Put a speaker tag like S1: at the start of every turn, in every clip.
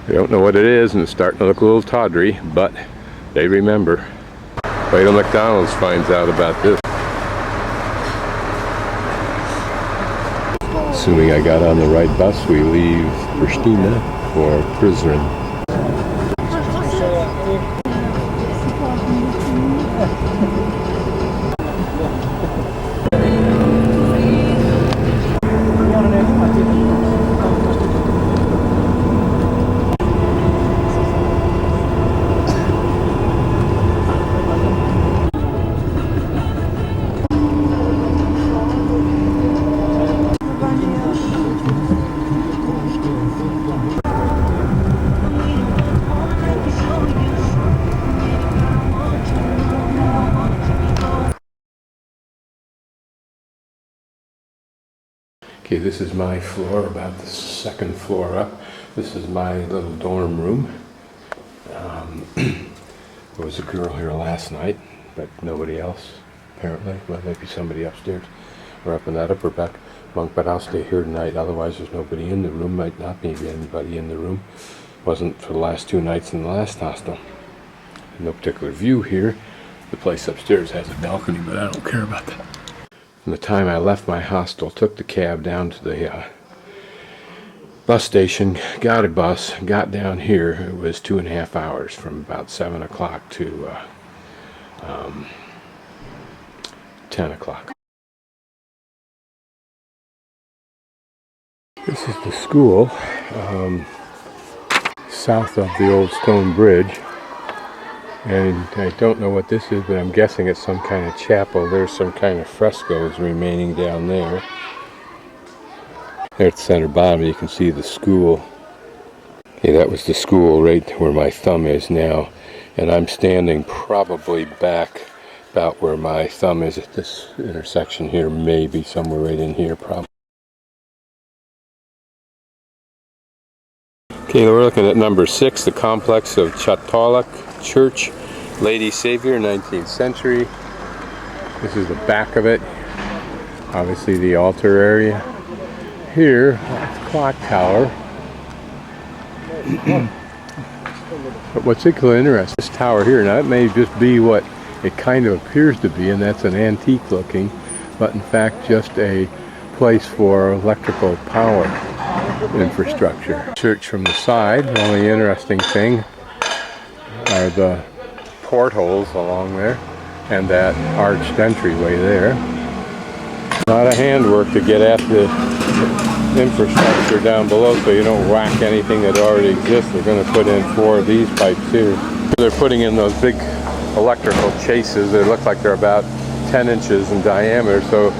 S1: They don't know what it is, and it's starting to look a little tawdry, but they remember. Wait till McDonald's finds out about this. Assuming I got on the right bus, we leave Pristina for Prizren. Okay, this is my floor, about the second floor up. This is my little dorm room. There was a girl here last night, but nobody else, apparently. Well, maybe somebody upstairs. We're up in that upper bunk, but I'll stay here tonight. Otherwise, there's nobody in the room. Might not be anybody in the room. Wasn't for the last 2 nights in the last hostel. No particular view here. The place upstairs has a balcony, but I don't care about that. From the time I left my hostel, took the cab down to the bus station, got a bus, got down here. It was 2.5 hours from about 7 o'clock to 10 o'clock. This is the school south of the old stone bridge. And I don't know what this is, but I'm guessing it's some kind of chapel. There's some kind of frescoes remaining down there. There at the center bottom, you can see the school. Okay, that was the school right where my thumb is now. And I'm standing probably back about where my thumb is at this intersection here, maybe somewhere right in here, probably. Okay, we're looking at number 6, the complex of Chattalak Church, Lady Savior, 19th century. This is the back of it. Obviously the altar area. Here, that's the clock tower. But what's particularly interesting, this tower here, now it may just be what it kind of appears to be, and that's an antique looking, but in fact just a place for electrical power infrastructure. Church from the side. The only interesting thing are the portholes along there and that arched entryway there. A lot of handwork to get at the infrastructure down below so you don't whack anything that already exists. They're going to put in 4 of these pipes here. They're putting in those big electrical chases. They look like they're about 10 inches in diameter, so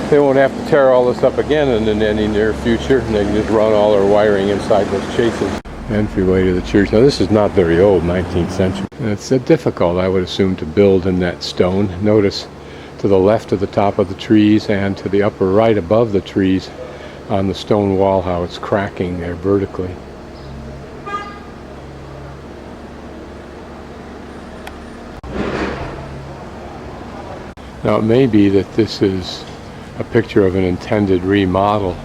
S1: they won't have to tear all this up again in any near future. And they can just run all their wiring inside those chases. Entryway to the church. Now this is not very old, 19th century. And it's difficult, I would assume, to build in that stone. Notice to the left of the top of the trees and to the upper right above the trees on the stone wall how it's cracking there vertically. Now it may be that this is a picture of an intended remodel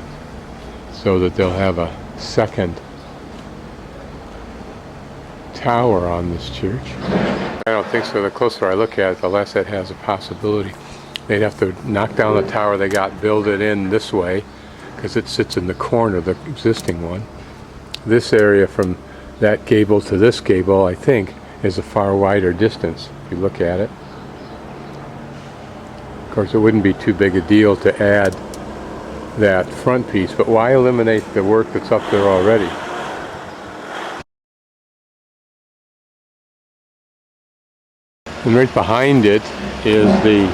S1: so that they'll have a second tower on this church. I don't think so. The closer I look at it, the less it has a possibility. They'd have to knock down the tower they got, build it in this way, because it sits in the corner, the existing one. This area from that gable to this gable, I think, is a far wider distance, if you look at it. Of course, it wouldn't be too big a deal to add that front piece, but why eliminate the work that's up there already? And right behind it is the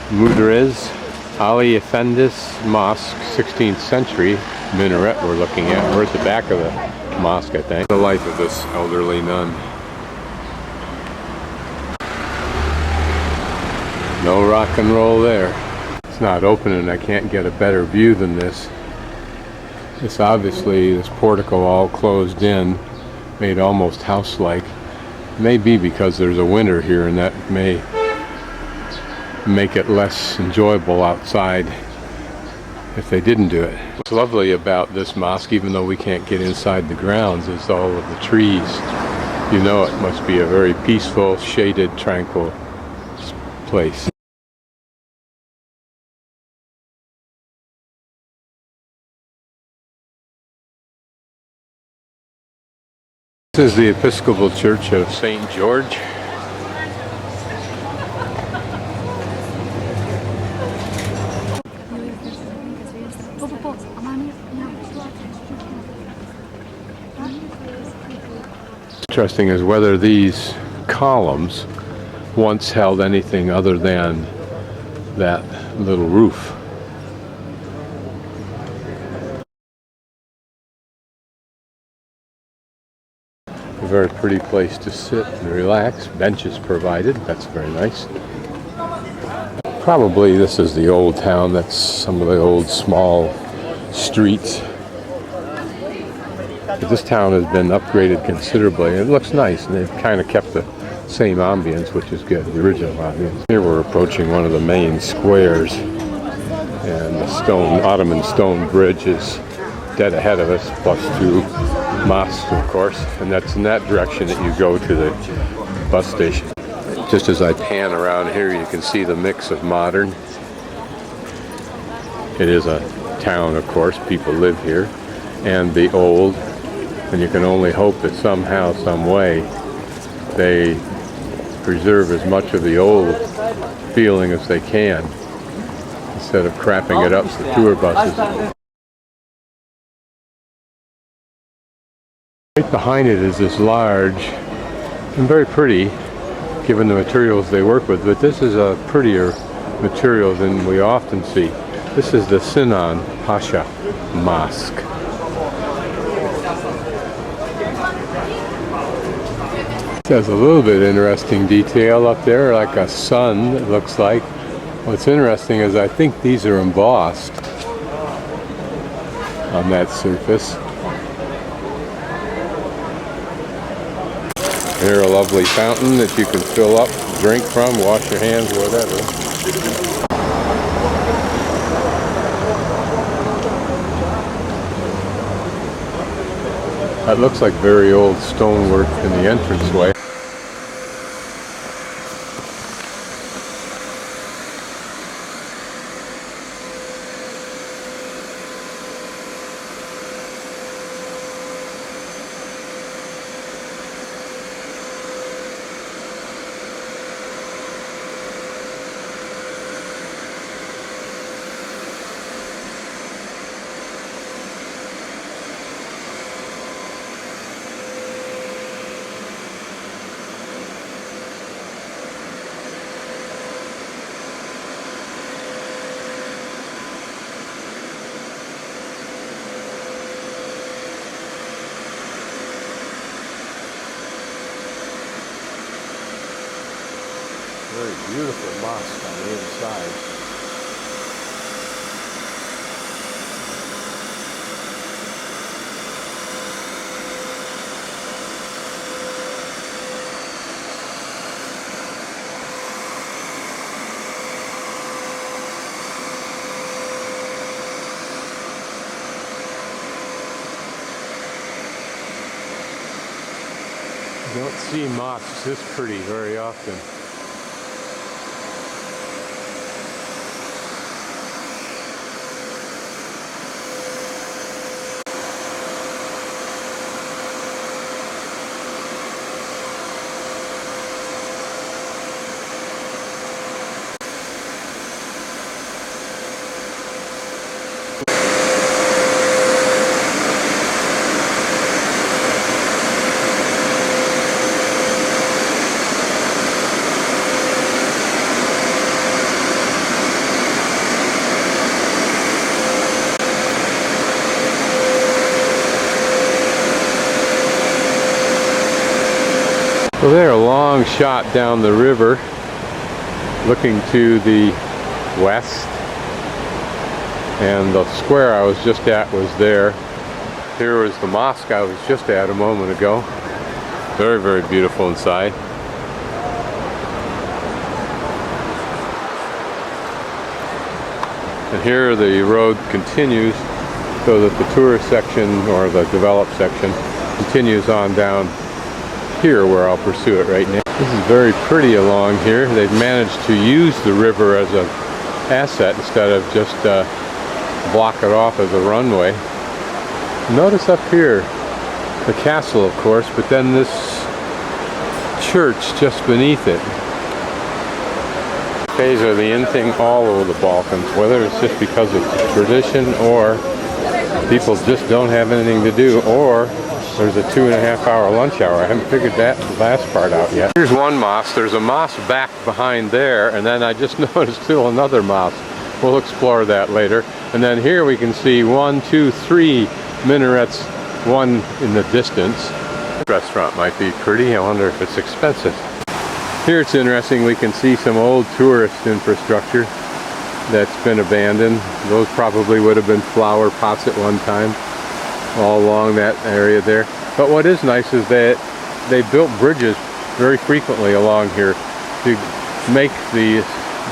S1: Muderiz Ali Effendi Mosque, 16th century minaret we're looking at. We're at the back of the mosque, I think. The life of this elderly nun. No rock and roll there. It's not open and I can't get a better view than this. It's obviously, this portico all closed in, made almost house-like. Maybe because there's a winter here and that may make it less enjoyable outside if they didn't do it. What's lovely about this mosque, even though we can't get inside the grounds, is all of the trees. You know it must be a very peaceful, shaded, tranquil place. This is the Episcopal Church of St. George. Interesting is whether these columns once held anything other than that little roof. A very pretty place to sit and relax. Benches provided. That's very nice. Probably this is the old town. That's some of the old small streets. But this town has been upgraded considerably. It looks nice, and they've kind of kept the same ambience, which is good, the original ambience. Here we're approaching one of the main squares, and the Ottoman stone bridge is dead ahead of us, plus two mosques, of course, and that's in that direction that you go to the bus station. Just as I pan around here, you can see the mix of modern. It is a town, of course, people live here, and the old, and you can only hope that somehow, some way, they preserve as much of the old feeling as they can, instead of crapping it up for tour buses. Right behind it is this large and very pretty, given the materials they work with, but this is a prettier material than we often see. This is the Sinan Pasha Mosque. It has a little bit interesting detail up there, like a sun, it looks like. What's interesting is I think these are embossed on that surface. Here, a lovely fountain that you can fill up, drink from, wash your hands, whatever. That looks like very old stonework in the entranceway. Very beautiful mosque on the inside. You don't see mosques this pretty very often. So there, a long shot down the river, looking to the west, and the square I was just at was there. Here was the mosque I was just at a moment ago. Very, very beautiful inside. And here the road continues so that the tourist section, or the developed section, continues on down here where I'll pursue it right now. This is very pretty along here. They've managed to use the river as an asset instead of just block it off as a runway. Notice up here the castle, of course, but then this church just beneath it. Cafes are the in thing all over the Balkans, whether it's just because of tradition or people just don't have anything to do, or there's a 2.5 hour lunch hour. I haven't figured that last part out yet. Here's one mosque. There's a mosque back behind there, and then I just noticed still another mosque. We'll explore that later. And then here we can see 1, 2, 3 minarets, one in the distance. This restaurant might be pretty. I wonder if it's expensive. Here it's interesting. We can see some old tourist infrastructure that's been abandoned. Those probably would have been flower pots at one time, all along that area there. But what is nice is that they built bridges very frequently along here to make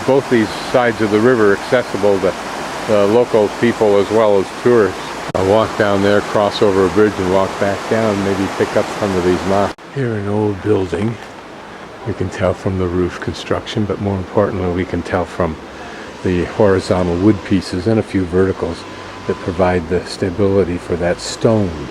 S1: both these sides of the river accessible to local people as well as tourists. I'll walk down there, cross over a bridge, and walk back down, maybe pick up some of these mosques. Here, an old building. You can tell from the roof construction, but more importantly, we can tell from the horizontal wood pieces and a few verticals that provide the stability for that stone.